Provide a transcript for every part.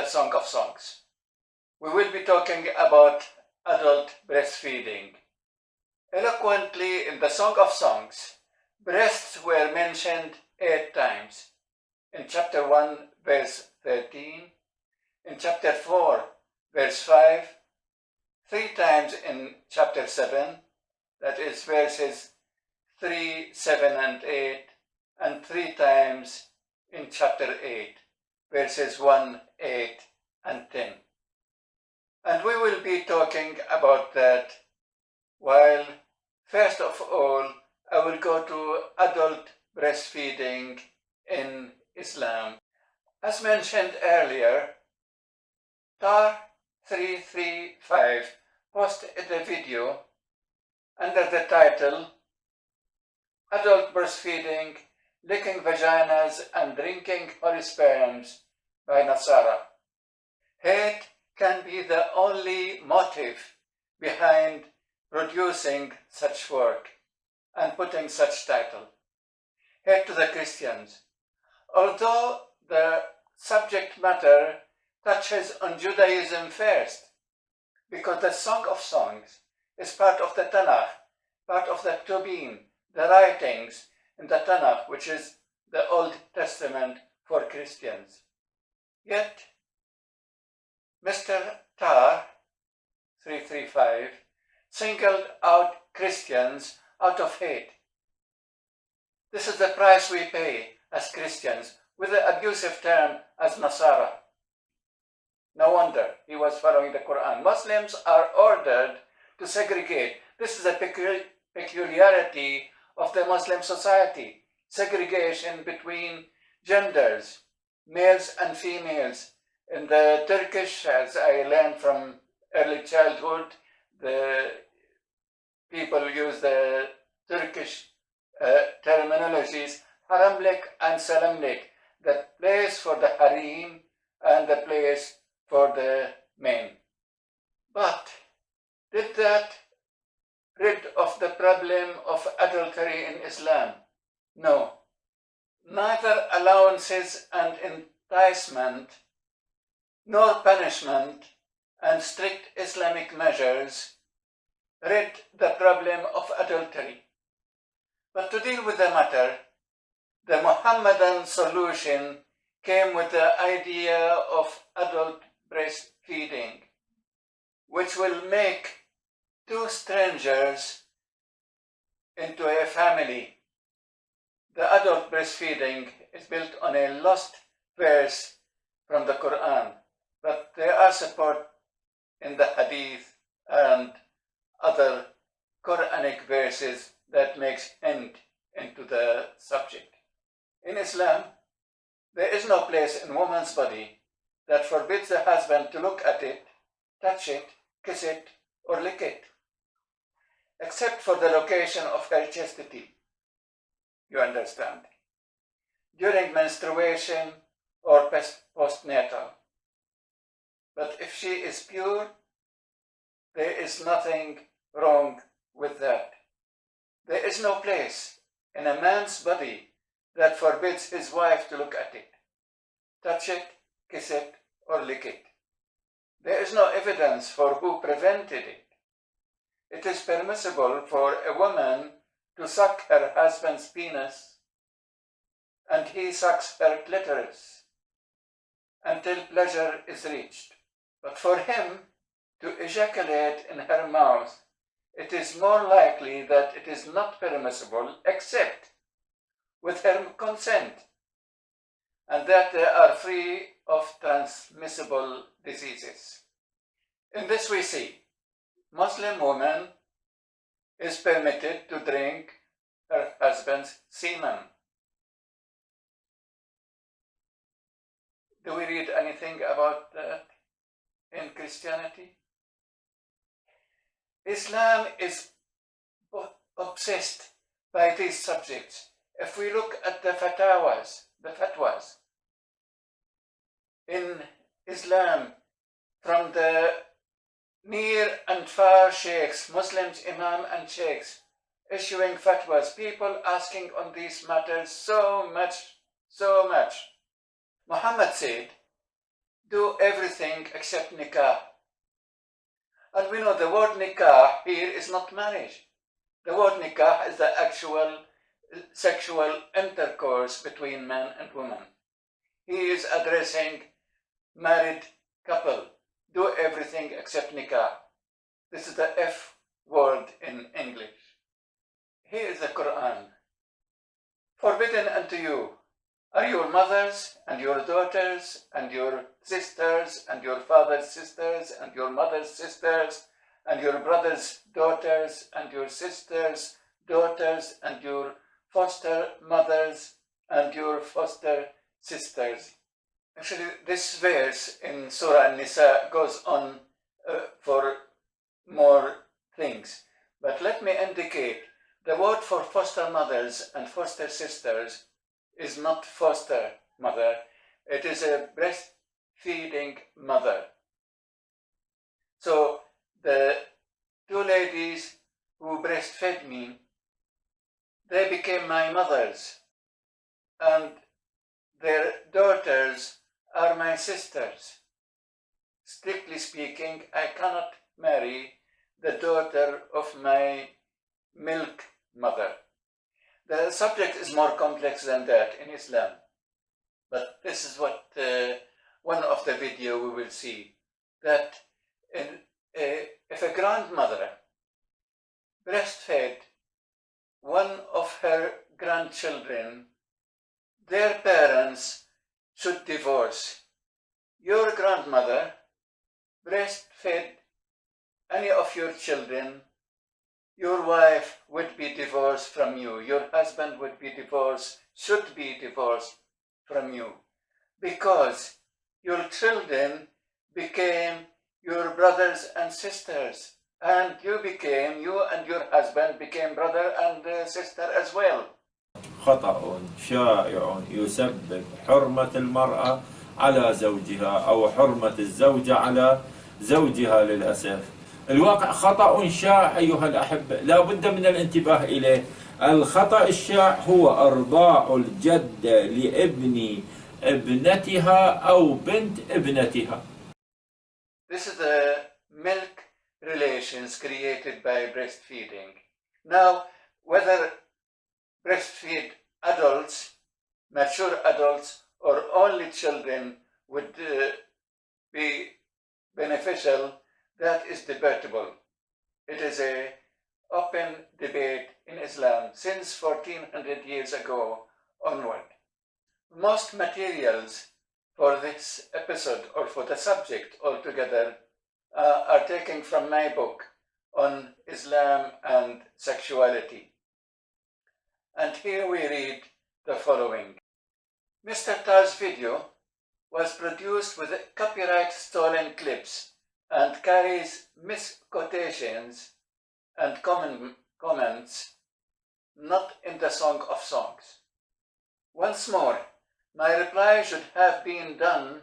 Song of Songs. We will be talking about adult breastfeeding. Eloquently, in the Song of Songs, breasts were mentioned 8 times. In chapter 1, verse 13, in chapter 4, verse 5, 3 times in chapter 7, that is verses 3, 7, and 8, and 3 times in chapter 8, verses 1, 8, and 10. And we will be talking about that, while first of all, I will go to adult breastfeeding in Islam. As mentioned earlier, TAR 335 posted a video under the title Adult Breastfeeding, Licking Vaginas and Drinking Holy Sperms by Nasara. Hate can be the only motive behind producing such work and putting such title. Hate to the Christians. Although the subject matter touches on Judaism first, because the Song of Songs is part of the Tanakh, part of the Tubin, the writings in the Tanakh, which is the Old Testament for Christians. Yet, Mr. Tar 335 singled out Christians out of hate. This is the price we pay as Christians, with the abusive term as Nasara. No wonder he was following the Quran. Muslims are ordered to segregate. This is a peculiarity of the Muslim society. Segregation between genders, males and females. In the Turkish, as I learned from early childhood, the people use the Turkish terminologies, haramlik and salamlik, the place for the harim and the place for the men. But did that rid of the problem of adultery in Islam? No. Neither allowances and enticement, nor punishment and strict Islamic measures rid the problem of adultery. But to deal with the matter, the Muhammadan solution came with the idea of adult breastfeeding, which will make 2 strangers into a family. The adult breastfeeding is built on a lost verse from the Quran, but there are support in the Hadith and other Quranic verses that makes hint into the subject. In Islam, there is no place in woman's body that forbids the husband to look at it, touch it, kiss it, or lick it, except for the location of her chastity. You understand? During menstruation or postnatal. But if she is pure, there is nothing wrong with that. There is no place in a man's body that forbids his wife to look at it, touch it, kiss it, or lick it. There is no evidence for who prevented it. It is permissible for a woman to suck her husband's penis, and he sucks her clitoris until pleasure is reached. But for him to ejaculate in her mouth, it is more likely that it is not permissible except with her consent, and that they are free of transmissible diseases. In this we see, Muslim woman is permitted to drink her husband's semen. Do we read anything about that in Christianity? Islam is obsessed by these subjects. If we look at the fatwas in Islam, from the near and far sheikhs, Muslims, imam and sheikhs, issuing fatwas, people asking on these matters so much. Muhammad said, do everything except nikah. And we know the word nikah here is not marriage. The word nikah is the actual sexual intercourse between man and woman. He is addressing married couple. Do everything except nikah. This is the F word in English. Here is the Quran. Forbidden unto you are your mothers and your daughters and your sisters and your father's sisters and your mother's sisters and your brother's daughters and your sisters' daughters and your foster mothers and your foster sisters. Actually, this verse in Surah An-Nisa goes on for more things. But let me indicate, the word for foster mothers and foster sisters is not foster mother. It is a breastfeeding mother. So the two ladies who breastfed me, they became my mothers, and their daughters are my sisters. Strictly speaking, I cannot marry the daughter of my milk mother. The subject is more complex than that in Islam, but this is what one of the video we will see, that if a grandmother breastfed one of her grandchildren, their parents should divorce. Your grandmother breastfed any of your children, your wife would be divorced from you. Your husband would be divorced, should be divorced from you, because your children became your brothers and sisters, and you and your husband became brother and sister as well. خطأ شائع يسبب حرمة المرأة على زوجها أو حرمة الزوجة على زوجها للأسف. الواقع خطأ شائع أيها الأحبة، لا بد من الانتباه إليه. الخطأ الشائع هو أرضاع الجدة لابن ابنتها أو بنت ابنتها. This is the milk relations created by breastfeeding. Now, whether breastfeed adults, mature adults, or only children would be beneficial, that is debatable. It is an open debate in Islam since 1400 years ago onward. Most materials for this episode, or for the subject altogether, are taken from my book on Islam and sexuality. And here we read the following. Mr. Tar's video was produced with copyright stolen clips and carries misquotations and comments not in the Song of Songs. Once more, my reply should have been done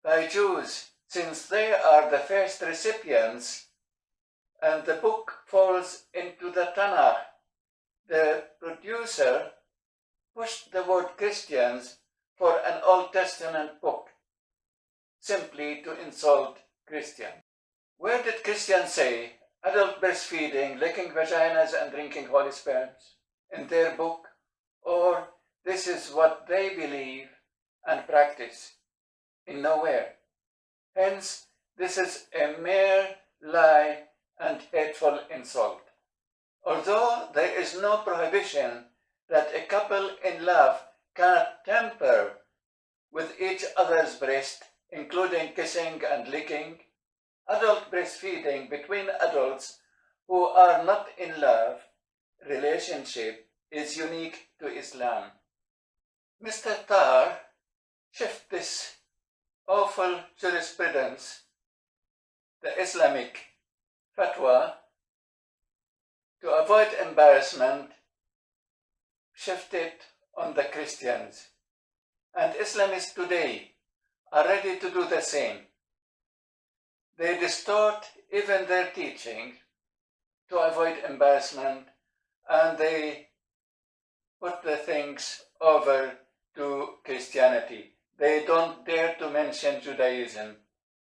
by Jews, since they are the first recipients, and the book falls into the Tanakh. The producer pushed the word Christians for an Old Testament book, simply to insult Christians. Where did Christians say adult breastfeeding, licking vaginas and drinking Holy Sperms in their book? Or this is what they believe and practice? In nowhere. Hence, this is a mere lie and hateful insult. Although there is no prohibition that a couple in love cannot tamper with each other's breast, including kissing and licking, adult breastfeeding between adults who are not in love relationship is unique to Islam. Mr. Tar shifts this awful jurisprudence, the Islamic fatwa, to avoid embarrassment, shift it on the Christians. And Islamists today are ready to do the same. They distort even their teaching to avoid embarrassment, and they put the things over to Christianity. they don't dare to mention Judaism,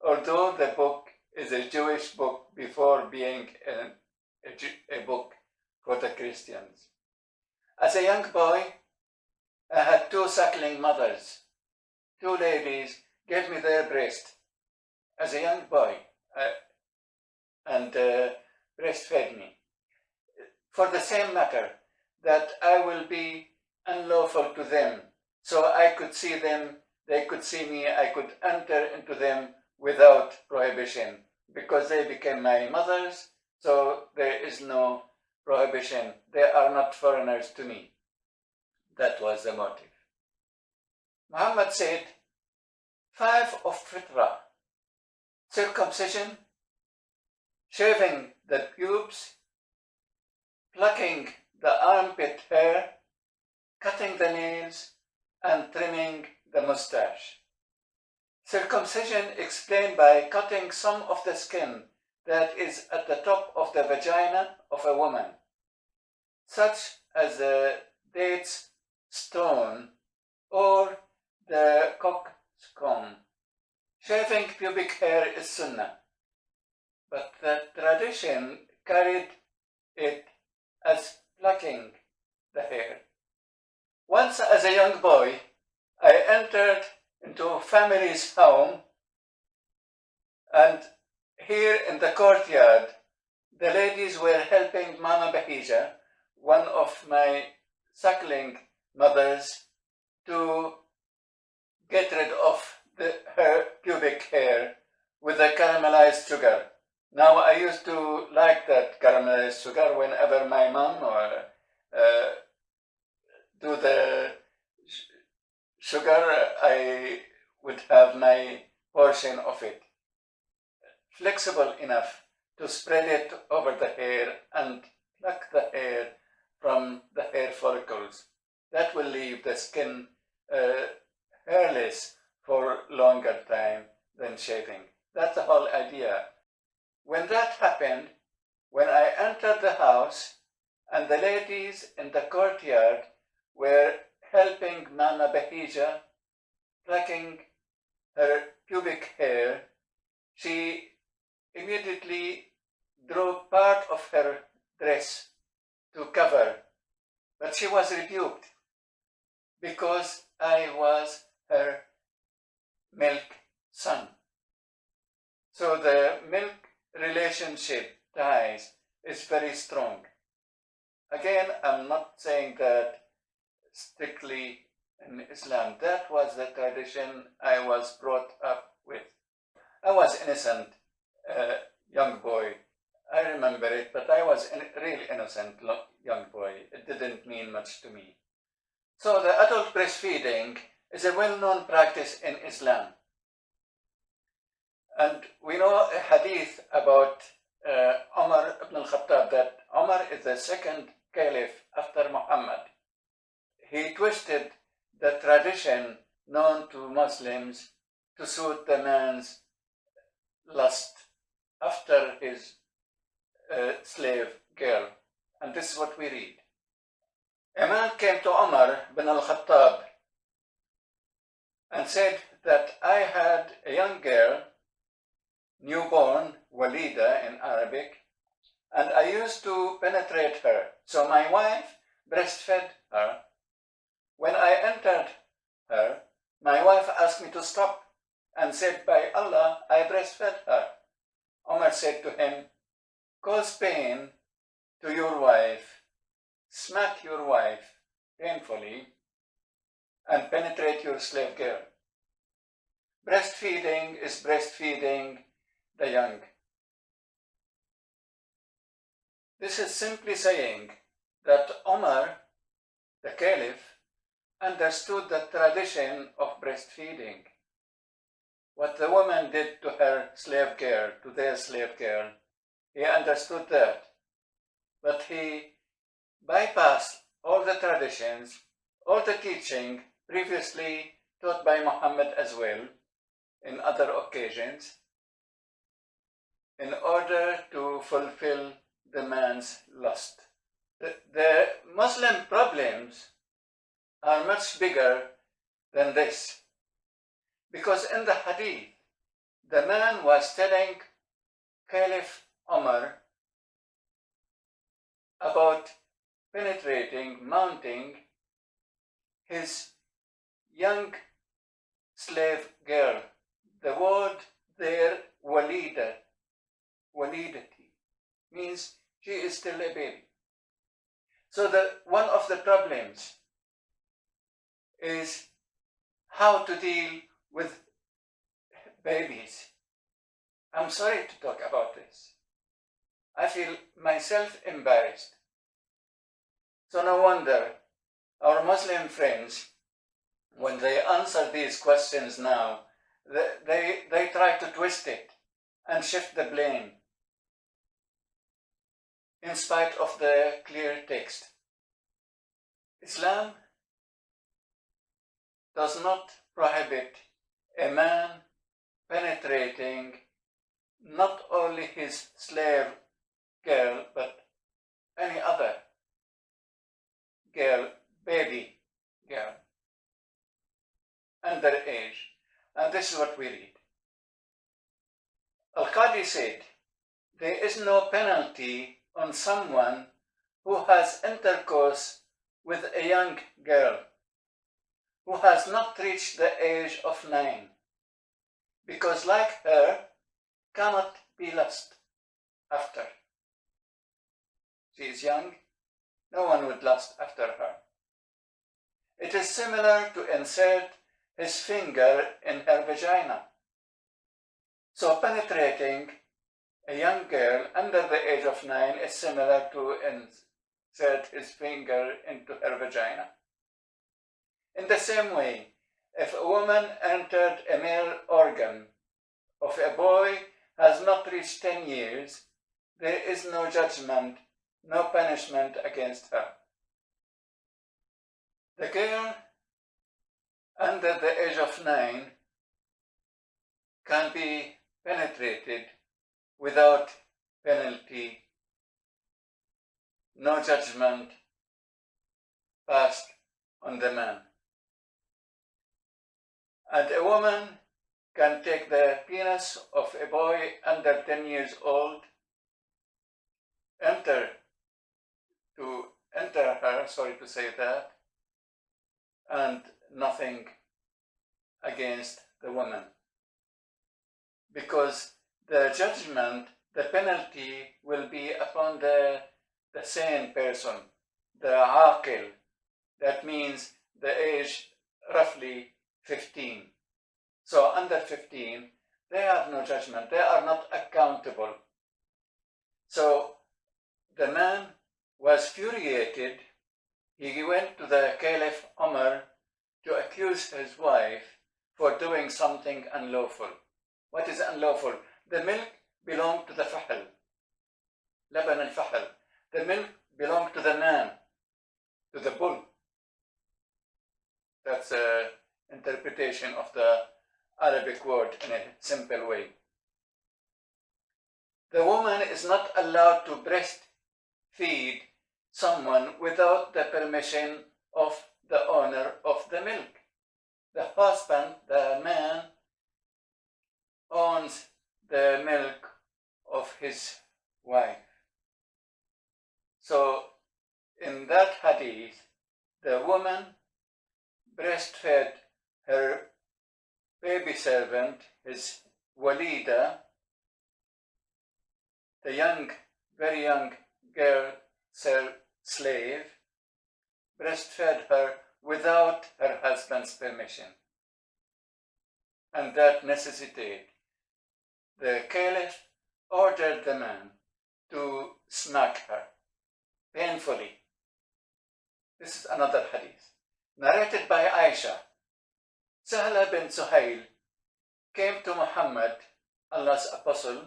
although the book is a Jewish book before being a book for the Christians. As a young boy, I had two suckling mothers. Two ladies gave me their breast as a young boy and breastfed me. For the same matter, that I will be unlawful to them, so I could see them, they could see me, I could enter into them without prohibition, because they became my mothers, so there is no prohibition. They are not foreigners to me. That was the motive. Muhammad said, 5 of fitrah: circumcision, shaving the pubes, plucking the armpit hair, cutting the nails, and trimming the mustache. Circumcision explained by cutting some of the skin that is at the top of the vagina of a woman, such as the date's stone or the cockscomb. Shaving pubic hair is sunnah, but the tradition carried it as plucking the hair. Once as a young boy, I entered into a family's home, and here in the courtyard, the ladies were helping Mama Bahija, one of my suckling mothers, to get rid of her pubic hair with the caramelized sugar. Now, I used to like that caramelized sugar whenever my mom or do the sugar, I would have my portion of it. Flexible enough to spread it over the hair and pluck the hair from the hair follicles. That will leave the skin hairless for longer time than shaving. That's the whole idea. When that happened, when I entered the house and the ladies in the courtyard were helping Mama Bahija plucking her pubic hair, she immediately drew part of her dress to cover, but she was rebuked because I was her milk son. So the milk relationship ties is very strong. Again, I'm not saying that strictly in Islam. That was the tradition I was brought up with. I was innocent, young boy. I remember it, but I was a really innocent young boy. It didn't mean much to me. So the adult breastfeeding is a well-known practice in Islam. And we know a hadith about Umar ibn al-Khattab, that Umar is the second caliph after Muhammad. He twisted the tradition known to Muslims to suit the man's lust after his slave girl. And this is what we read. A man came to Umar ibn al-Khattab and said that I had a young girl, newborn, walida in Arabic, and I used to penetrate her. So my wife breastfed her. When I entered her, my wife asked me to stop and said, by Allah, I breastfed her. Umar said to him, cause pain to your wife, smack your wife painfully, and penetrate your slave girl. Breastfeeding is breastfeeding the young. This is simply saying that Umar, the caliph, understood the tradition of breastfeeding. What the woman did to her slave girl, to their slave girl, he understood that. But he bypassed all the traditions, all the teaching previously taught by Muhammad as well, in other occasions, in order to fulfill the man's lust. The Muslim problems are much bigger than this. Because in the hadith, the man was telling Caliph Omar about mounting his young slave girl. The word there, walidati, means she is still a baby. So one of the problems is how to deal with babies. I'm sorry to talk about this. I feel myself embarrassed. So no wonder our Muslim friends, when they answer these questions now, they try to twist it and shift the blame in spite of the clear text. Islam does not prohibit a man penetrating not only his slave girl, but any other girl, baby girl, underage. And this is what we read. Al-Qadi said, there is no penalty on someone who has intercourse with a young girl who has not reached the age of 9, because like her, cannot be lust after. She is young, no one would lust after her. It is similar to insert his finger in her vagina. So penetrating a young girl under the age of 9 is similar to insert his finger into her vagina. In the same way, if a woman entered a male organ of a boy has not reached 10 years, there is no judgment, no punishment against her. The girl under the age of 9 can be penetrated without penalty, no judgment passed on the man. And a woman can take the penis of a boy under 10 years old, enter her, sorry to say that, and nothing against the woman. Because the judgment, the penalty will be upon the sane person, the aqil. That means the age roughly 15. So under 15, they have no judgment, they are not accountable. So the man was furiated. He went to the Caliph Omar to accuse his wife for doing something unlawful. What is unlawful? The milk belonged to the fahl, laban al-fahl. The milk belonged to the man, to the bull. That's an interpretation of the Arabic word in a simple way. The woman is not allowed to breastfeed someone without the permission of the owner of the milk. The husband, the man, owns the milk of his wife. So in that hadith, the woman breastfed her baby servant, his walida, the young, very young girl slave, breastfed her without her husband's permission. And that necessitated the caliph ordered the man to smack her painfully. This is another hadith narrated by Aisha. Sahla bin Suhail came to Muhammad, Allah's apostle,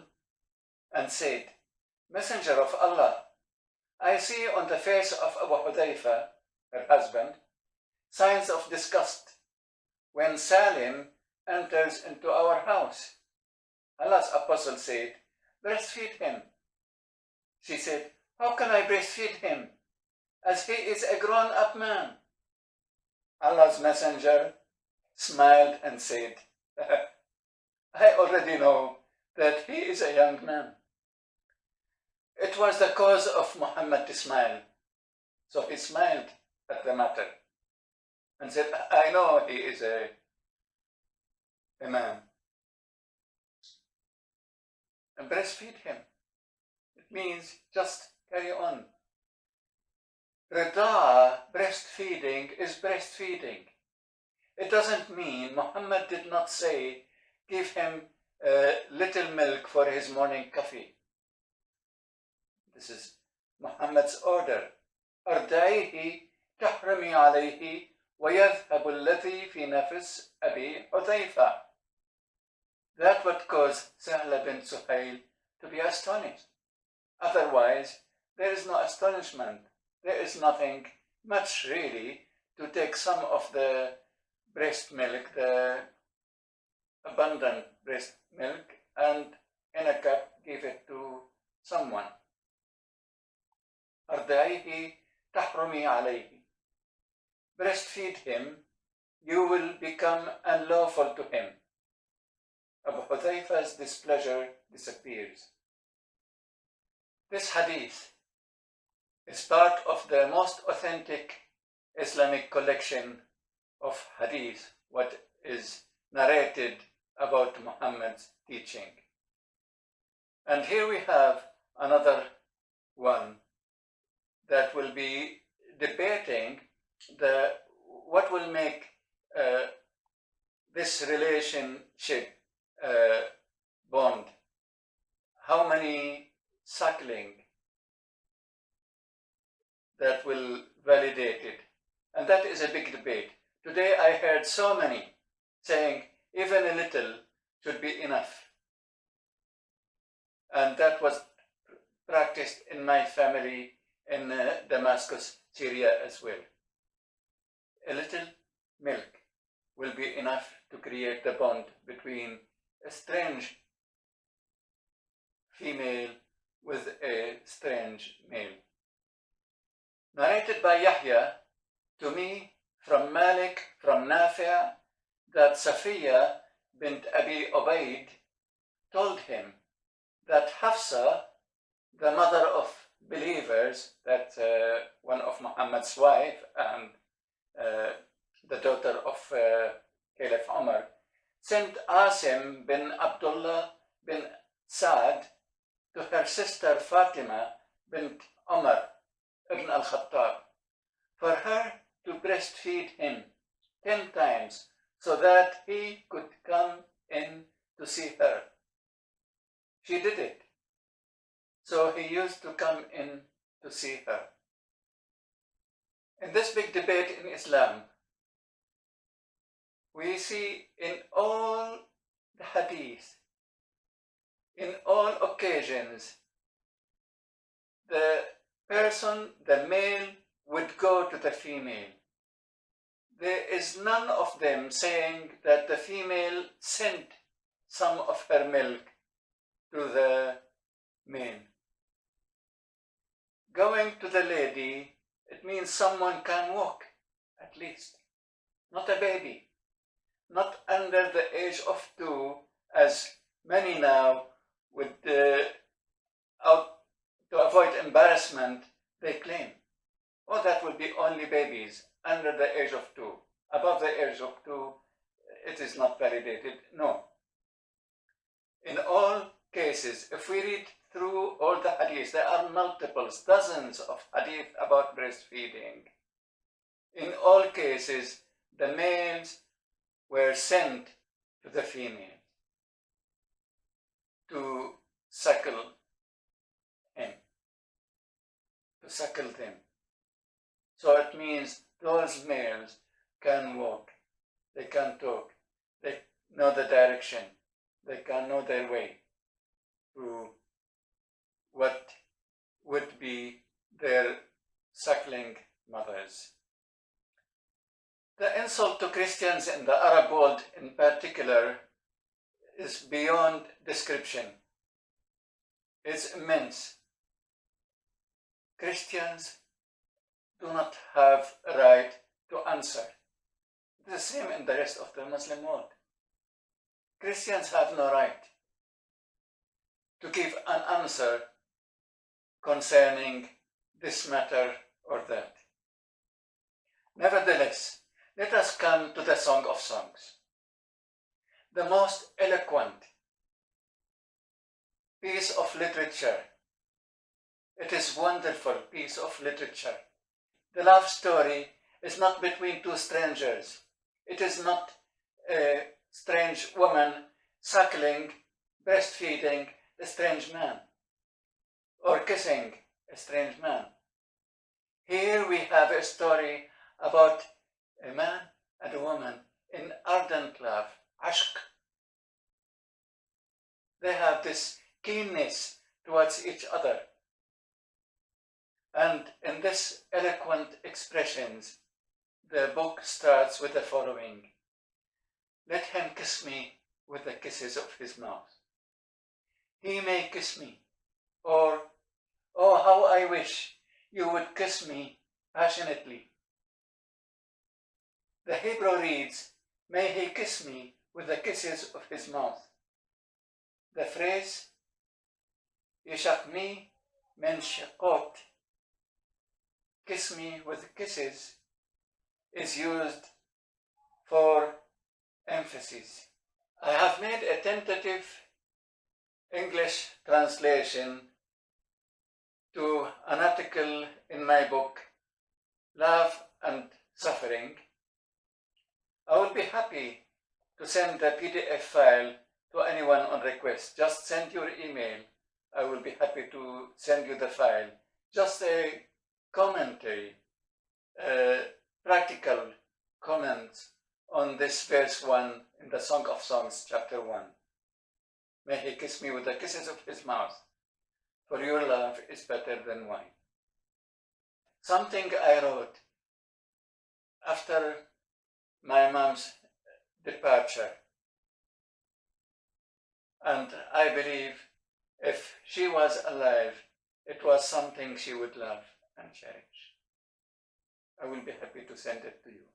and said, Messenger of Allah, I see on the face of Abu Hudayfa, her husband, signs of disgust when Salim enters into our house. Allah's apostle said, breastfeed him. She said, how can I breastfeed him, as he is a grown-up man? Allah's messenger smiled and said, I already know that he is a young man. It was the cause of Muhammad to smile. So he smiled at the matter and said, I know he is a man. And breastfeed him. It means just carry on. Rida, breastfeeding, is breastfeeding. It doesn't mean, Muhammad did not say, give him little milk for his morning coffee. This is Muhammad's order. أرضعيه تحرمي عليه ويذهب الذي في نفس أبي حذيفة. That would cause Sahla bint Suhail to be astonished. Otherwise, there is no astonishment. There is nothing much really to take some of the breast milk, the abundant breast milk, and in a cup give it to someone. أرضعيه تحرمي عليه. Breastfeed him, you will become unlawful to him. Abu Hudhayfa's displeasure disappears. This hadith is part of the most authentic Islamic collection of hadith, what is narrated about Muhammad's teaching. And here we have another one that will be debating what will make this relationship bond. How many suckling that will validate it. And that is a big debate. Today I heard so many saying even a little should be enough. And that was practiced in my family in Damascus, Syria as well. A little milk will be enough to create the bond between a strange female with a strange male. Narrated by Yahya, to me, from Malik, from Nafi', that Safiya bint Abi Ubaid told him that Hafsa, the mother of believers, that one of Muhammad's wife and the daughter of Caliph Umar, sent Asim bin Abdullah bin Saad to her sister Fatima bint Umar ibn al-Khattab for her to breastfeed him 10 times so that he could come in to see her. She did it. So he used to come in to see her. In this big debate in Islam, we see in all the hadith, in all occasions, the person, the male, would go to the female. There is none of them saying that the female sent some of her milk to the male. Going to the lady, it means someone can walk, at least. Not a baby. Not under the age of 2, as many now would, to avoid embarrassment, they claim. Oh, that will be only babies under the age of 2. Above the age of 2, it is not validated. No. In all cases, if we read through all the hadiths, there are multiples, dozens of hadith about breastfeeding. In all cases, the males were sent to the females to suckle him, to suckle them. So it means those males can walk, they can talk, they know the direction, they can know their way to what would be their suckling mothers. The insult to Christians in the Arab world in particular is beyond description. It's immense. Christians do not have a right to answer. The same in the rest of the Muslim world. Christians have no right to give an answer concerning this matter or that. Nevertheless, let us come to the Song of Songs, the most eloquent piece of literature. It is a wonderful piece of literature. The love story is not between two strangers. It is not a strange woman suckling, breastfeeding a strange man, or kissing a strange man. Here we have a story about a man and a woman in ardent love, ashq. They have this keenness towards each other. And in this eloquent expressions, the book starts with the following: let him kiss me with the kisses of his mouth. He may kiss me, or, oh, how I wish you would kiss me passionately. The Hebrew reads, may he kiss me with the kisses of his mouth. The phrase, yishakni min shakot, kiss me with kisses, is used for emphasis. I have made a tentative English translation to an article in my book, Love and Suffering. I will be happy to send the PDF file to anyone on request. Just send your email. I will be happy to send you the file. Just a commentary, practical comments on this verse 1 in the Song of Songs, chapter 1. May he kiss me with the kisses of his mouth, for your love is better than wine. Something I wrote after my mom's departure. And I believe if she was alive, it was something she would love and cherish. I will be happy to send it to you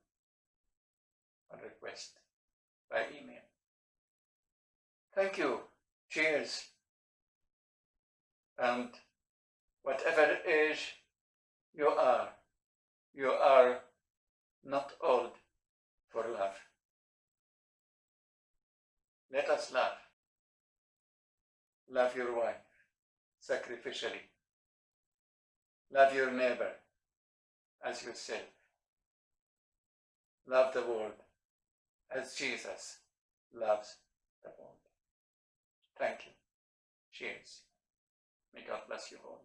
on request by email. Thank you. Cheers. And whatever age you are not old for love. Let us love. Love your wife sacrificially. Love your neighbor as yourself. Love the world as Jesus loves the world. Thank you. Cheers. May God bless you all.